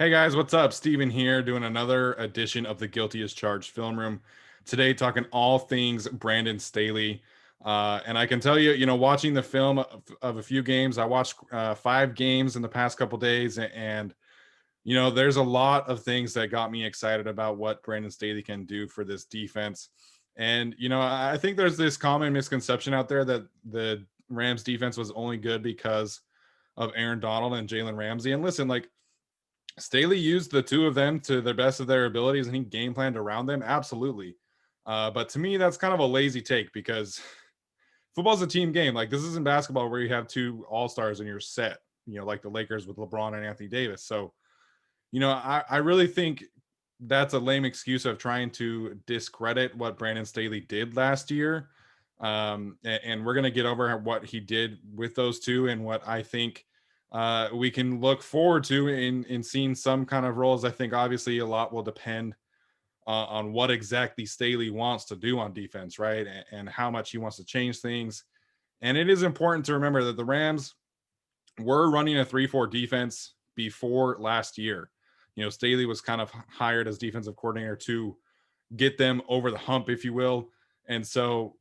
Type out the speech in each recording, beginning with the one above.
Hey guys, what's up? Steven here doing another edition of the Guilty as Charged Film Room. Today, talking all things Brandon Staley. And I can tell you, watching the film of a few games, I watched 5 games in the past couple days, and there's a lot of things that got me excited about what Brandon Staley can do for this defense. And I think there's this common misconception out there that the Rams defense was only good because of Aaron Donald and Jalen Ramsey. And listen, like, Staley used the two of them to the best of their abilities, and he game planned around them. Absolutely. But to me, that's kind of a lazy take because football's a team game. Like, this isn't basketball where you have two all-stars and you're set, like the Lakers with LeBron and Anthony Davis. So, I really think that's a lame excuse of trying to discredit what Brandon Staley did last year. And we're going to get over what he did with those two and what I think we can look forward to in seeing some kind of roles. I think obviously a lot will depend on what exactly Staley wants to do on defense, right? And how much he wants to change things. And it is important to remember that the Rams were running a 3-4 defense before last year. Staley was kind of hired as defensive coordinator to get them over the hump, if you will. And so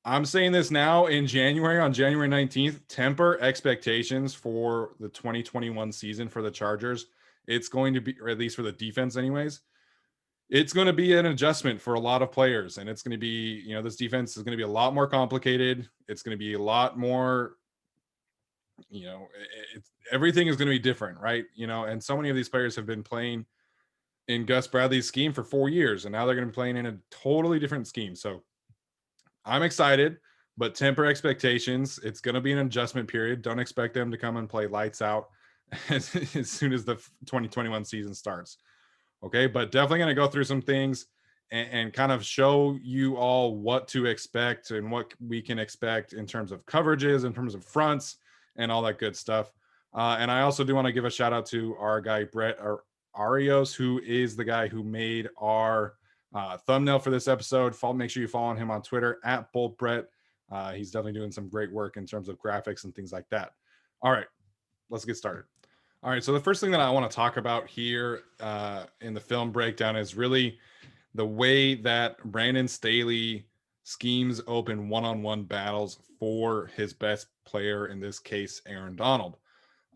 I'm saying this now in January, on January 19th, temper expectations for the 2021 season for the Chargers. It's going to be, or at least for the defense anyways, it's going to be an adjustment for a lot of players. And it's going to be, this defense is going to be a lot more complicated. It's going to be a lot more, everything is going to be different, right? And so many of these players have been playing in Gus Bradley's scheme for 4 years, and now they're going to be playing in a totally different scheme. So I'm excited, but temper expectations. It's going to be an adjustment period. Don't expect them to come and play lights out as soon as the 2021 season starts. Okay, but definitely going to go through some things and kind of show you all what to expect and what we can expect in terms of coverages, in terms of fronts, and all that good stuff. And I also do want to give a shout out to our guy Brett Arios, who is the guy who made our thumbnail for this episode. Make sure you follow him on Twitter at BoltBrett. He's definitely doing some great work in terms of graphics and things like that. All right, let's get started. All right, so the first thing that I want to talk about here in the film breakdown is really the way that Brandon Staley schemes open one-on-one battles for his best player, in this case, Aaron Donald.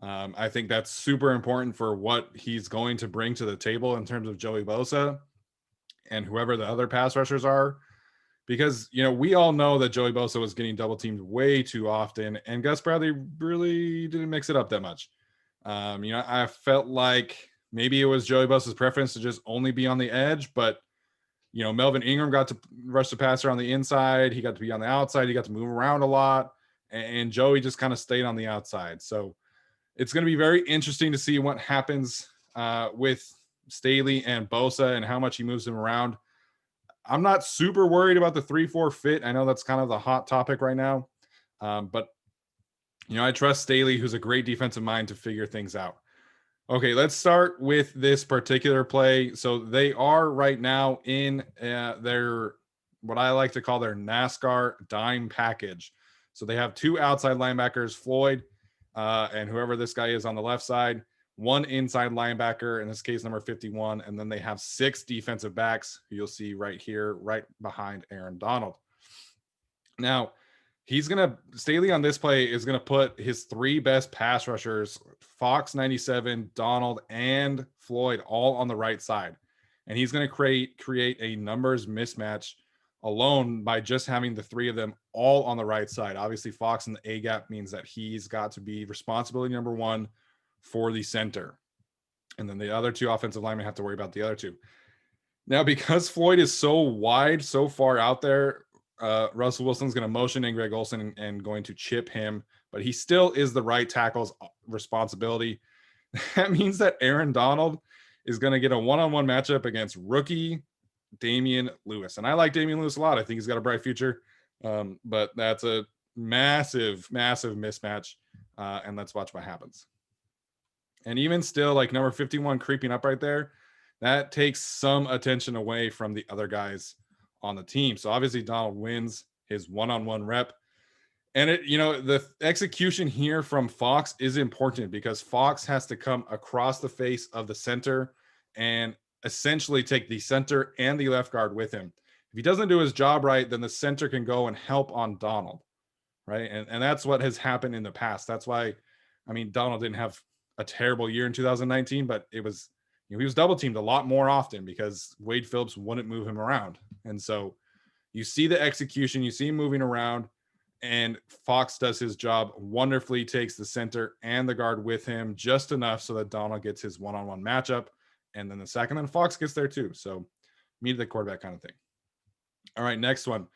I think that's super important for what he's going to bring to the table in terms of Joey Bosa and whoever the other pass rushers are, because we all know that Joey Bosa was getting double teamed way too often, and Gus Bradley really didn't mix it up that much. I felt like maybe it was Joey Bosa's preference to just only be on the edge, but Melvin Ingram got to rush the passer on the inside. He got to be on the outside. He got to move around a lot, and Joey just kind of stayed on the outside. So it's going to be very interesting to see what happens with Staley and Bosa and how much he moves him around. I'm not super worried about the 3-4 fit. I know that's kind of the hot topic right now. But I trust Staley, who's a great defensive mind, to figure things out. Okay, let's start with this particular play. So they are right now in their, what I like to call their NASCAR dime package. So they have 2 outside linebackers, Floyd, and whoever this guy is on the left side, 1 inside linebacker, in this case, number 51. And then they have 6 defensive backs, who you'll see right here, right behind Aaron Donald. Now, Staley on this play is going to put his 3 best pass rushers, Fox 97, Donald, and Floyd, all on the right side. And he's going to create a numbers mismatch alone by just having the 3 of them all on the right side. Obviously, Fox in the A gap means that he's got to be responsibility number 1 for the center. And then the other 2 offensive linemen have to worry about the other 2. Now, because Floyd is so wide, so far out there, Russell Wilson's going to motion in Greg Olsen and going to chip him, but he still is the right tackle's responsibility. That means that Aaron Donald is going to get a one-on-one matchup against rookie Damian Lewis. And I like Damian Lewis a lot. I think he's got a bright future, but that's a massive, massive mismatch, and let's watch what happens. And even still, like number 51 creeping up right there, that takes some attention away from the other guys on the team. So obviously Donald wins his one-on-one rep. And it, the execution here from Fox is important because Fox has to come across the face of the center and essentially take the center and the left guard with him. If he doesn't do his job right, then the center can go and help on Donald, right? And that's what has happened in the past. That's why, I mean, Donald didn't have a terrible year in 2019, but it was, he was double teamed a lot more often because Wade Phillips wouldn't move him around. And so you see the execution, you see him moving around, and Fox does his job wonderfully, takes the center and the guard with him just enough so that Donald gets his one-on-one matchup. And then the second, then Fox gets there too. So meet the quarterback kind of thing. All right, next one.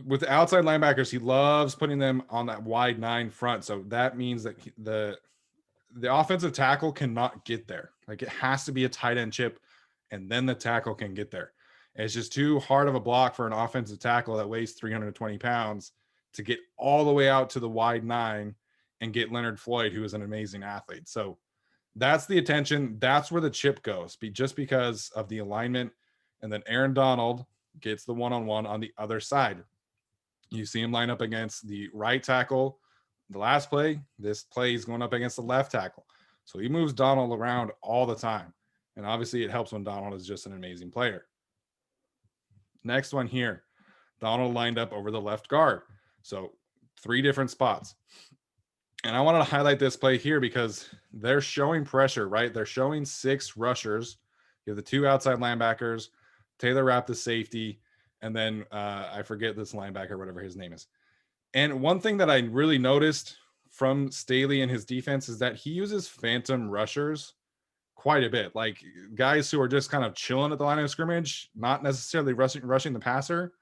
With the outside linebackers, he loves putting them on that wide 9 front. So that means that the offensive tackle cannot get there. Like, it has to be a tight end chip, and then the tackle can get there. And it's just too hard of a block for an offensive tackle that weighs 320 pounds to get all the way out to the wide 9 and get Leonard Floyd, who is an amazing athlete. So that's the attention. That's where the chip goes, just because of the alignment. And then Aaron Donald gets the one-on-one on the other side. You see him line up against the right tackle. The last play, this play is going up against the left tackle. So he moves Donald around all the time. And obviously it helps when Donald is just an amazing player. Next one here, Donald lined up over the left guard. So 3 different spots. And I wanted to highlight this play here because they're showing pressure, right? They're showing 6 rushers. You have the 2 outside linebackers, Taylor Rapp, the safety, and then I forget this linebacker, whatever his name is. And one thing that I really noticed from Staley and his defense is that he uses phantom rushers quite a bit. Like, guys who are just kind of chilling at the line of scrimmage, not necessarily rushing the passer,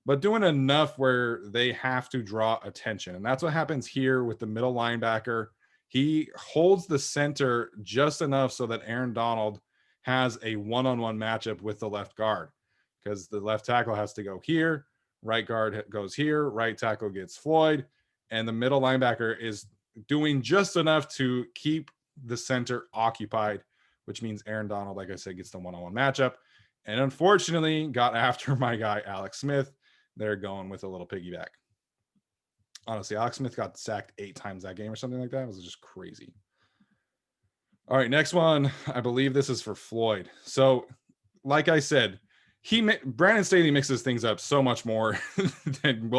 but doing enough where they have to draw attention. And that's what happens here with the middle linebacker. He holds the center just enough so that Aaron Donald has a one-on-one matchup with the left guard, because the left tackle has to go here, right guard goes here, right tackle gets Floyd, and the middle linebacker is doing just enough to keep the center occupied, which means Aaron Donald, like I said, gets the one-on-one matchup. And unfortunately got after my guy, Alex Smith. They're going with a little piggyback. Honestly, Alex Smith got sacked 8 times that game or something like that. It was just crazy. All right, next one. I believe this is for Floyd. So, like I said, Brandon Staley mixes things up so much more than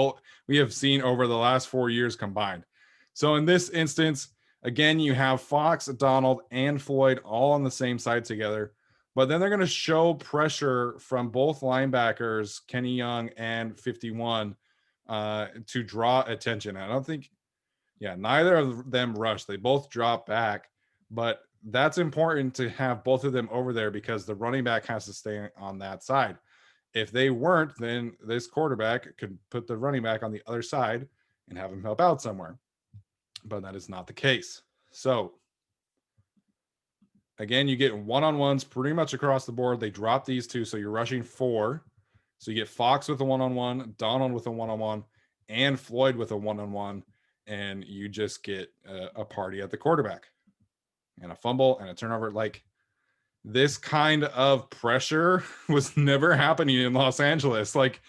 we have seen over the last 4 years combined. So in this instance, again, you have Fox, Donald, and Floyd all on the same side together, but then they're going to show pressure from both linebackers, Kenny Young and 51, to draw attention. I don't think, neither of them rush. They both drop back, but that's important to have both of them over there because the running back has to stay on that side. If they weren't, then this quarterback could put the running back on the other side and have him help out somewhere. But that is not the case. So again, you get one-on-ones pretty much across the board. They drop these 2, so you're rushing 4. So you get Fox with a one-on-one, Donald with a one-on-one, and Floyd with a one-on-one, and you just get a party at the quarterback. And a fumble and a turnover. Like, this kind of pressure was never happening in Los Angeles, like,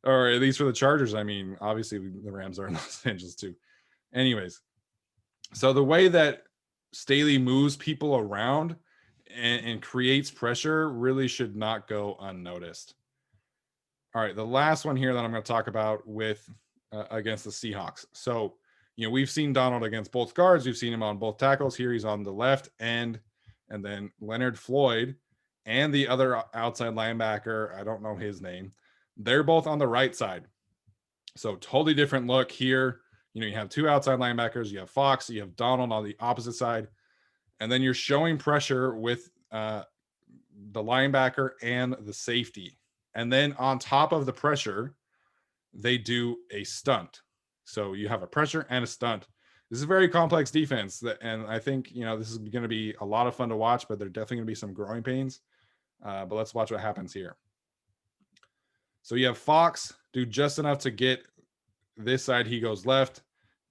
or at least for the Chargers. I mean, obviously the Rams are in Los Angeles too. Anyways, so the way that Staley moves people around and creates pressure really should not go unnoticed. All right, the last one here that I'm going to talk about with against the Seahawks. So, we've seen Donald against both guards. We've seen him on both tackles. Here he's on the left end. And then Leonard Floyd and the other outside linebacker, I don't know his name, they're both on the right side. So totally different look here. You have 2 outside linebackers. You have Fox. You have Donald on the opposite side. And then you're showing pressure with the linebacker and the safety. And then on top of the pressure, they do a stunt. So you have a pressure and a stunt. This is a very complex defense, and I think this is going to be a lot of fun to watch, but there are definitely going to be some growing pains. But let's watch what happens here. So you have Fox do just enough to get this side. He goes left.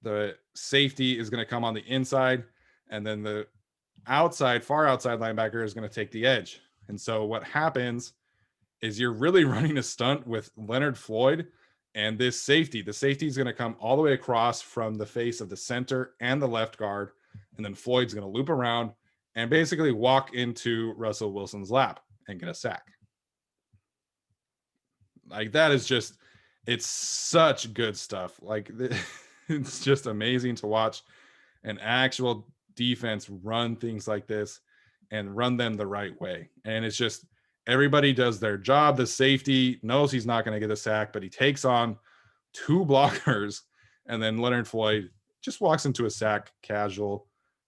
The safety is going to come on the inside, and then the far outside linebacker is going to take the edge. And so what happens is you're really running a stunt with Leonard Floyd And this safety, the safety is going to come all the way across from the face of the center and the left guard. And then Floyd's going to loop around and basically walk into Russell Wilson's lap and get a sack. Like that is just, it's such good stuff. Like it's just amazing to watch an actual defense run things like this and run them the right way. And it's just everybody does their job. The safety knows he's not going to get a sack, but he takes on two blockers, and then Leonard Floyd just walks into a sack casual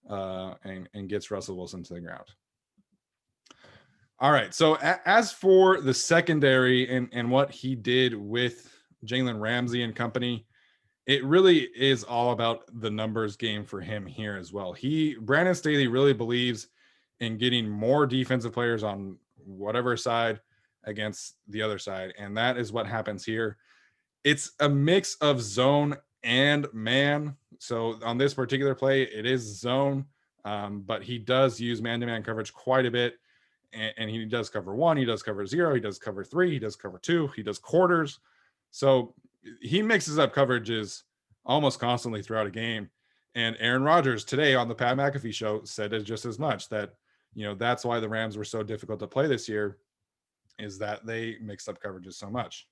and gets Russell Wilson to the ground. All right. So as for the secondary and what he did with Jalen Ramsey and company, it really is all about the numbers game for him here as well. Brandon Staley really believes in getting more defensive players on whatever side against the other side. And that is what happens here. It's a mix of zone and man. So on this particular play, it is zone, but he does use man-to-man coverage quite a bit. And he does cover 1, he does cover 0, he does cover 3, he does cover 2, he does quarters. So he mixes up coverages almost constantly throughout a game. And Aaron Rodgers today on the Pat McAfee show said it just as much, that, that's why the Rams were so difficult to play this year, is that they mixed up coverages so much.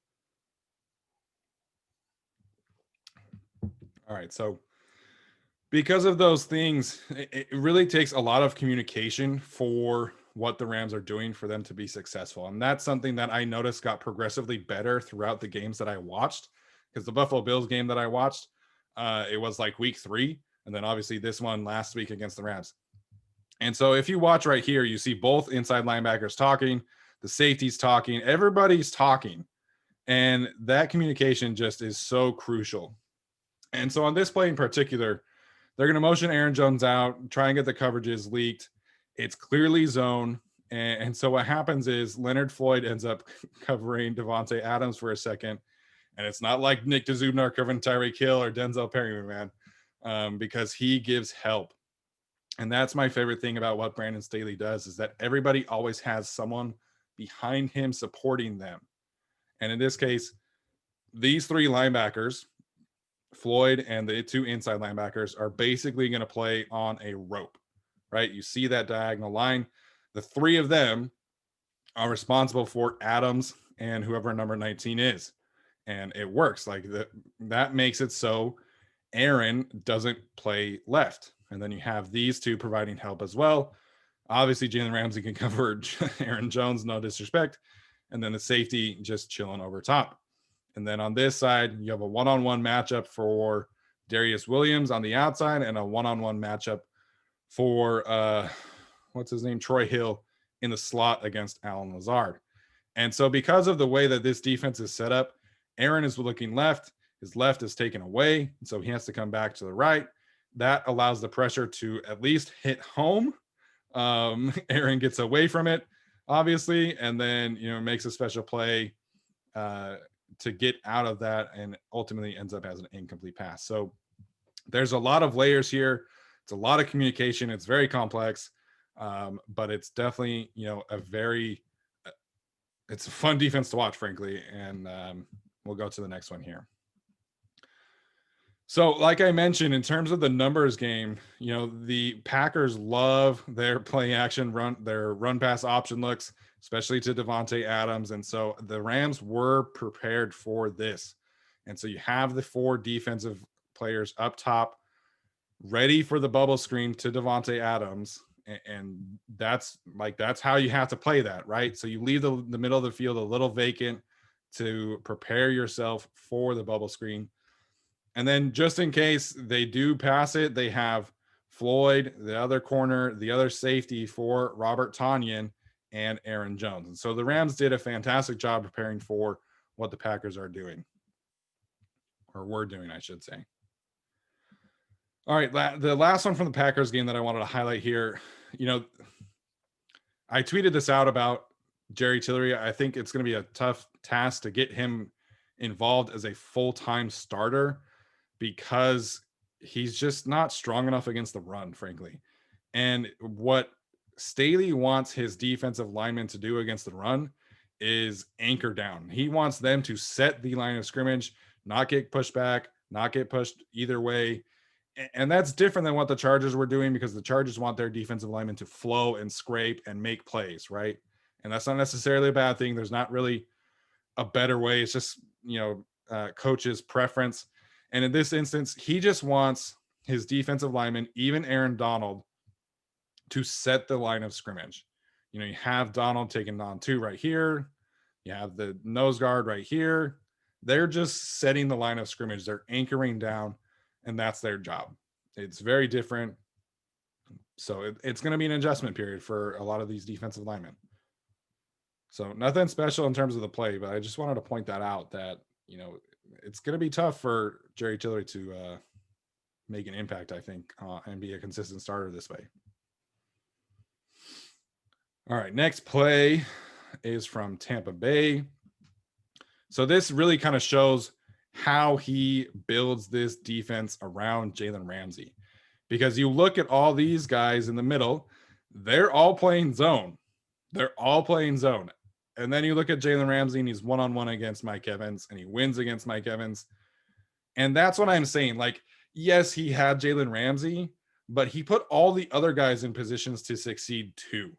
All right. So because of those things, it really takes a lot of communication for what the Rams are doing for them to be successful. And that's something that I noticed got progressively better throughout the games that I watched, because the Buffalo Bills game that I watched, it was like week 3. And then obviously this one last week against the Rams. And so if you watch right here, you see both inside linebackers talking, the safeties talking, everybody's talking. And that communication just is so crucial. And so on this play in particular, they're going to motion Aaron Jones out, try and get the coverages leaked. It's clearly zone. And so what happens is Leonard Floyd ends up covering Davante Adams for a second. And it's not like Nick Dzubnar covering Tyreek Hill or Denzel Perryman, because he gives help. And that's my favorite thing about what Brandon Staley does, is that everybody always has someone behind him supporting them. And in this case, these 3 linebackers, Floyd and the 2 inside linebackers, are basically going to play on a rope, right? You see that diagonal line. The 3 of them are responsible for Adams and whoever number 19 is. And it works. Like that makes it so Aaron doesn't play left. And then you have these 2 providing help as well. Obviously, Jalen Ramsey can cover Aaron Jones, no disrespect. And then the safety just chilling over top. And then on this side, you have a one-on-one matchup for Darius Williams on the outside, and a one-on-one matchup for what's his name, Troy Hill, in the slot against Allen Lazard. And so because of the way that this defense is set up, Aaron is looking left. His left is taken away, so he has to come back to the right. That allows the pressure to at least hit home. Aaron gets away from it, obviously, and then makes a special play to get out of that, and ultimately ends up as an incomplete pass. So there's a lot of layers here. It's a lot of communication. It's very complex, but it's definitely, it's a fun defense to watch, frankly. And we'll go to the next one here. So like I mentioned, in terms of the numbers game, the Packers love their play action their run pass option looks, especially to Davante Adams. And so the Rams were prepared for this. And so you have the 4 defensive players up top ready for the bubble screen to Davante Adams. And that's how you have to play that, right? So you leave the middle of the field a little vacant to prepare yourself for the bubble screen. And then just in case they do pass it, they have Floyd, the other corner, the other safety for Robert Tonyan, and Aaron Jones. And so the Rams did a fantastic job preparing for what the Packers are doing, or were doing, I should say. All right, the last one from the Packers game that I wanted to highlight here, I tweeted this out about Jerry Tillery. I think it's going to be a tough task to get him involved as a full-time starter, because he's just not strong enough against the run, frankly. And what Staley wants his defensive linemen to do against the run is anchor down. He wants them to set the line of scrimmage, not get pushed back, not get pushed either way. And that's different than what the Chargers were doing, because the Chargers want their defensive linemen to flow and scrape and make plays, right? And that's not necessarily a bad thing. There's not really a better way. It's just, coach's preference. And in this instance, he just wants his defensive lineman, even Aaron Donald, to set the line of scrimmage. You have Donald taking on 2 right here. You have the nose guard right here. They're just setting the line of scrimmage. They're anchoring down, and that's their job. It's very different. So it's going to be an adjustment period for a lot of these defensive linemen. So nothing special in terms of the play, but I just wanted to point that out, that, it's going to be tough for Jerry Tillery to make an impact, I think, and be a consistent starter this way. All right, next play is from Tampa Bay. So this really kind of shows how he builds this defense around Jalen Ramsey, because you look at all these guys in the middle, they're all playing zone. They're all playing zone. And then you look at Jalen Ramsey, and he's one-on-one against Mike Evans, and he wins against Mike Evans. And that's what I'm saying. Like, yes, he had Jalen Ramsey, but he put all the other guys in positions to succeed too.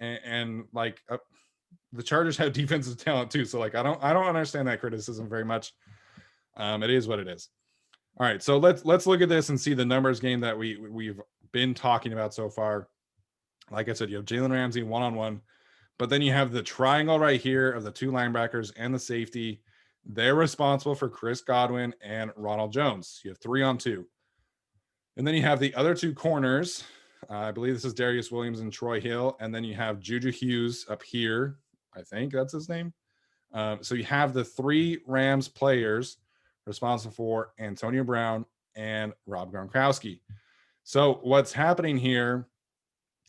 And the Chargers have defensive talent too. So like, I don't understand that criticism very much. It is what it is. All right. So let's look at this and see the numbers game that we've been talking about so far. Like I said, you have Jalen Ramsey one-on-one, but then you have the triangle right here of the 2 linebackers and the safety. They're responsible for Chris Godwin and Ronald Jones. You have 3-on-2. And then you have the other 2 corners. I believe this is Darius Williams and Troy Hill. And then you have Juju Hughes up here. I think that's his name. So you have the 3 Rams players responsible for Antonio Brown and Rob Gronkowski. So what's happening here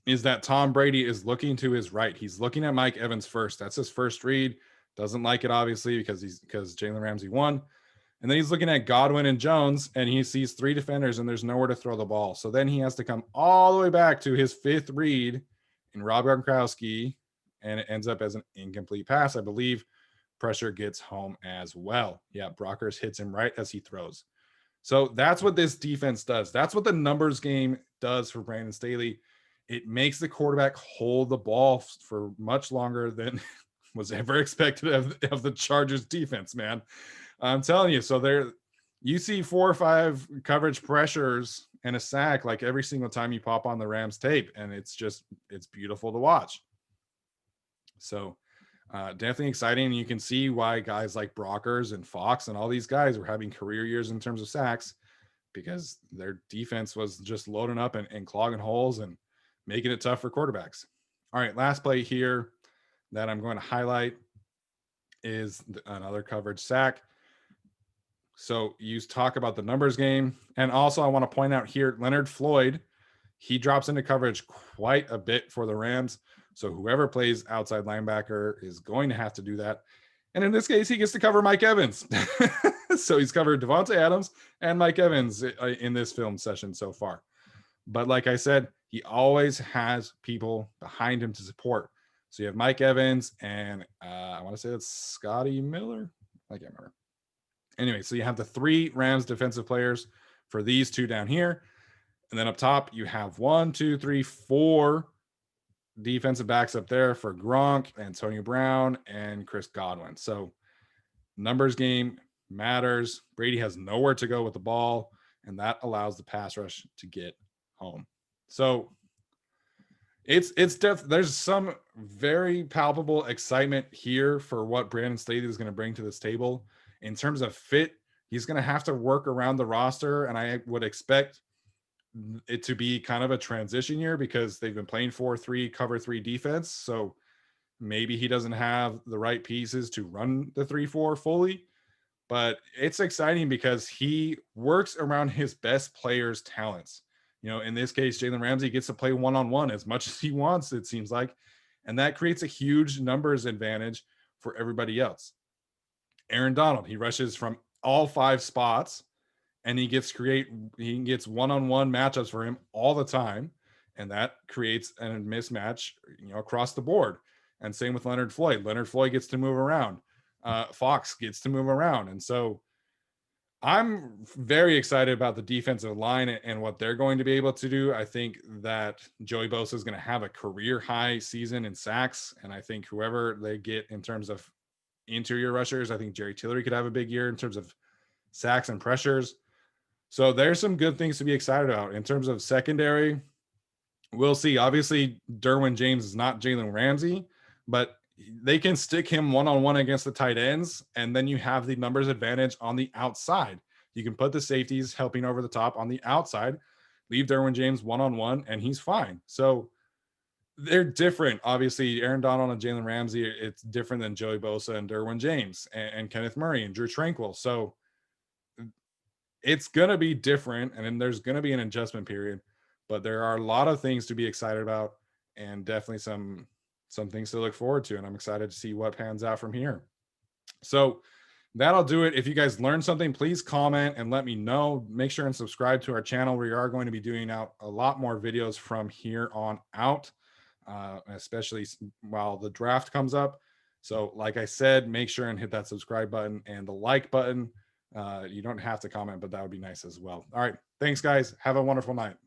is that Tom Brady is looking to his right. He's looking at Mike Evans first. That's his first read. Doesn't like it, obviously, because Jalen Ramsey won. And then he's looking at Godwin and Jones, and he sees 3 defenders, and there's nowhere to throw the ball. So then he has to come all the way back to his 5th read in Rob Gronkowski, and it ends up as an incomplete pass. I believe pressure gets home as well. Yeah, Brockers hits him right as he throws. So that's what this defense does. That's what the numbers game does for Brandon Staley. It makes the quarterback hold the ball for much longer than was ever expected of the Chargers defense, man. I'm telling you. So you see 4 or 5 coverage pressures and a sack like every single time you pop on the Rams tape, and it's beautiful to watch. So definitely exciting. And you can see why guys like Brockers and Fox and all these guys were having career years in terms of sacks, because their defense was just loading up and clogging holes and making it tough for quarterbacks. All right, last play here that I'm going to highlight is another coverage sack. So you talk about the numbers game. And also I want to point out here, Leonard Floyd, he drops into coverage quite a bit for the Rams. So whoever plays outside linebacker is going to have to do that. And in this case, he gets to cover Mike Evans. So he's covered Devontae Adams and Mike Evans in this film session so far. But like I said, he always has people behind him to support. So you have Mike Evans and I want to say that's Scotty Miller. I can't remember. Anyway, so you have the 3 Rams defensive players for these 2 down here. And then up top, you have 1, 2, 3, 4 defensive backs up there for Gronk, Antonio Brown, and Chris Godwin. So numbers game matters. Brady has nowhere to go with the ball, and that allows the pass rush to get home. So there's some very palpable excitement here for what Brandon Staley is going to bring to this table. In terms of fit, he's going to have to work around the roster, and I would expect it to be kind of a transition year because they've been playing 4-3 cover 3 defense. So maybe he doesn't have the right pieces to run the 3-4 fully, but it's exciting because he works around his best players' talents. In this case, Jalen Ramsey gets to play one-on-one as much as he wants, it seems like, and that creates a huge numbers advantage for everybody else. Aaron Donald, he rushes from all 5 spots, and he gets one-on-one matchups for him all the time, and that creates a mismatch, across the board. And same with Leonard Floyd. Leonard Floyd gets to move around. Fox gets to move around. And so I'm very excited about the defensive line and what they're going to be able to do. I think that Joey Bosa is going to have a career high season in sacks. And I think whoever they get in terms of interior rushers, I think Jerry Tillery could have a big year in terms of sacks and pressures. So there's some good things to be excited about. In terms of secondary, we'll see. Obviously, Derwin James is not Jalen Ramsey, but they can stick him one-on-one against the tight ends, and then you have the numbers advantage on the outside. You can put the safeties helping over the top on the outside, leave Derwin James one-on-one, and he's fine. So they're different. Obviously, Aaron Donald and Jalen Ramsey, it's different than Joey Bosa and Derwin James and Kenneth Murray and Drew Tranquil. So it's going to be different, and then there's going to be an adjustment period, but there are a lot of things to be excited about and definitely some things to look forward to. And I'm excited to see what pans out from here. So that'll do it. If you guys learned something, please comment and let me know. Make sure and subscribe to our channel. We are going to be doing out a lot more videos from here on out, especially while the draft comes up. So like I said, make sure and hit that subscribe button and the like button. You don't have to comment, but that would be nice as well. All right. Thanks, guys. Have a wonderful night.